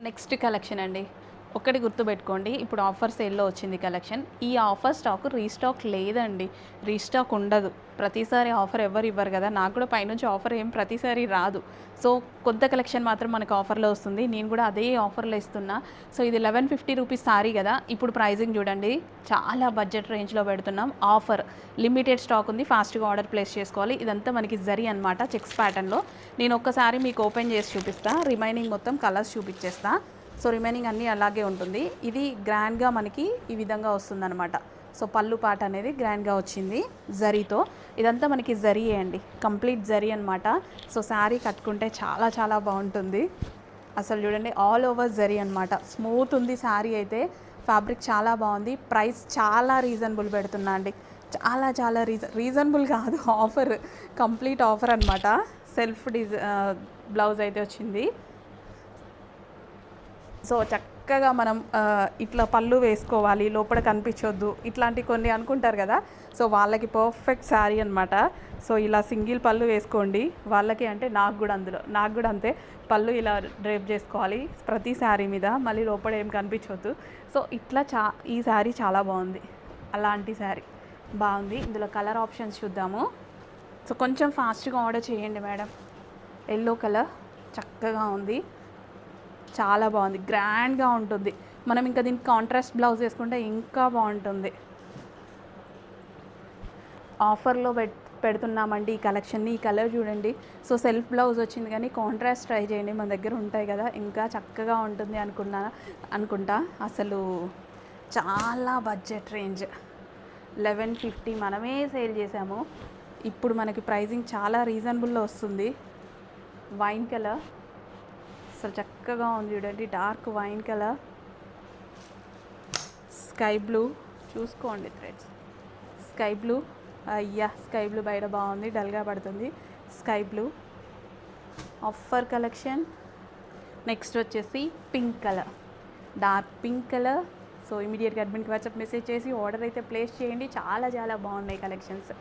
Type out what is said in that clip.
Next collection అండి. ఒకటి గుర్తుపెట్టుకోండి, ఇప్పుడు ఆఫర్ సేల్‌లో వచ్చింది కలెక్షన్. ఈ ఆఫర్ స్టాక్ రీస్టాక్ లేదండి. రీస్టాక్ ఉండదు. ప్రతిసారి ఆఫర్ ఎవ్వరు ఇవ్వరు కదా! నాకు కూడా పైనుంచి ఆఫర్ ఏం ప్రతిసారి రాదు. సో, కొత్త కలెక్షన్ మాత్రం మనకు ఆఫర్‌లో వస్తుంది. నేను కూడా అదే ఆఫర్‌లో ఇస్తున్నా. సో, ఇది 1150 రూపీస్ సారీ కదా! ఇప్పుడు ప్రైజింగ్ చూడండి. చాలా బడ్జెట్ రేంజ్‌లో పెడుతున్నాం. ఆఫర్ లిమిటెడ్ స్టాక్ ఉంది. ఫాస్ట్‌గా ఆర్డర్ ప్లేస్ చేసుకోవాలి. ఇదంతా మనకి జరీ అనమాట, చెక్స్ ప్యాటర్న్‌లో. నేను ఒక్కసారి మీకు ఓపెన్ చేసి చూపిస్తా. రిమైనింగ్ మొత్తం కలర్స్ చూపించేస్తా. సో రిమైనింగ్ అన్నీ అలాగే ఉంటుంది. ఇది గ్రాండ్గా మనకి ఈ విధంగా వస్తుందన్నమాట. సో పళ్ళు పాట అనేది గ్రాండ్గా వచ్చింది జరీతో. ఇదంతా మనకి జరీయే అండి, కంప్లీట్ జరీ అనమాట. సో శారీ కట్టుకుంటే చాలా చాలా బాగుంటుంది. అసలు చూడండి, ఆల్ ఓవర్ జరీ అనమాట. స్మూత్ ఉంది శారీ అయితే. ఫ్యాబ్రిక్ చాలా బాగుంది. ప్రైస్ చాలా రీజనబుల్ పెడుతున్నా అండి. చాలా చాలా రీజనబుల్ కాదు, ఆఫర్, కంప్లీట్ ఆఫర్ అనమాట. సెల్ఫ్ బ్లౌజ్ అయితే వచ్చింది. సో చక్కగా మనం ఇట్లా పళ్ళు వేసుకోవాలి, లోపల కనిపించొద్దు, ఇట్లాంటి కొన్ని అనుకుంటారు కదా. సో వాళ్ళకి పర్ఫెక్ట్ శారీ అనమాట. సో ఇలా సింగిల్ పళ్ళు వేసుకోండి వాళ్ళకి, అంటే నాకు కూడా అంతే. పళ్ళు ఇలా డ్రేప్ చేసుకోవాలి ప్రతి శారీ మీద, మళ్ళీ లోపల ఏం కనిపించొద్దు. సో ఇట్లా ఈ శారీ చాలా బాగుంది. అలాంటి శారీ బాగుంది. ఇందులో కలర్ ఆప్షన్స్ చూద్దాము. సో కొంచెం ఫాస్ట్గా ఆర్డర్ చేయండి మేడం. ఎల్లో కలర్ చక్కగా ఉంది, చాలా బాగుంది, గ్రాండ్గా ఉంటుంది. మనం ఇంకా దీనికి కాంట్రాస్ట్ బ్లౌజ్ వేసుకుంటే ఇంకా బాగుంటుంది. ఆఫర్లో పెడుతున్నామండి ఈ కలెక్షన్ని. ఈ కలర్ చూడండి. సో సెల్ఫ్ బ్లౌజ్ వచ్చింది కానీ కాంట్రాస్ట్ ట్రై చేయండి, మన దగ్గర ఉంటాయి కదా, ఇంకా చక్కగా ఉంటుంది అనుకుంటా. అసలు చాలా బడ్జెట్ రేంజ్, 1150 మనమే సేల్ చేసాము. ఇప్పుడు మనకి ప్రైజింగ్ చాలా రీజనబుల్లో వస్తుంది. వైన్ కలర్ అసలు చక్కగా ఉంది చూడండి, dark wine colour. Sky blue చూసుకోండి, థ్రెడ్స్ స్కై బ్లూ. అయ్యా స్కై బ్లూ బయట బాగుంది, డల్గా పడుతుంది. Sky blue offer collection. Next వచ్చేసి pink colour, dark pink colour. So ఇమీడియట్గా అడ్మిన్కి వాట్సాప్ మెసేజ్ చేసి ఆర్డర్ అయితే ప్లేస్ చేయండి. చాలా చాలా బాగున్నాయి కలెక్షన్స్.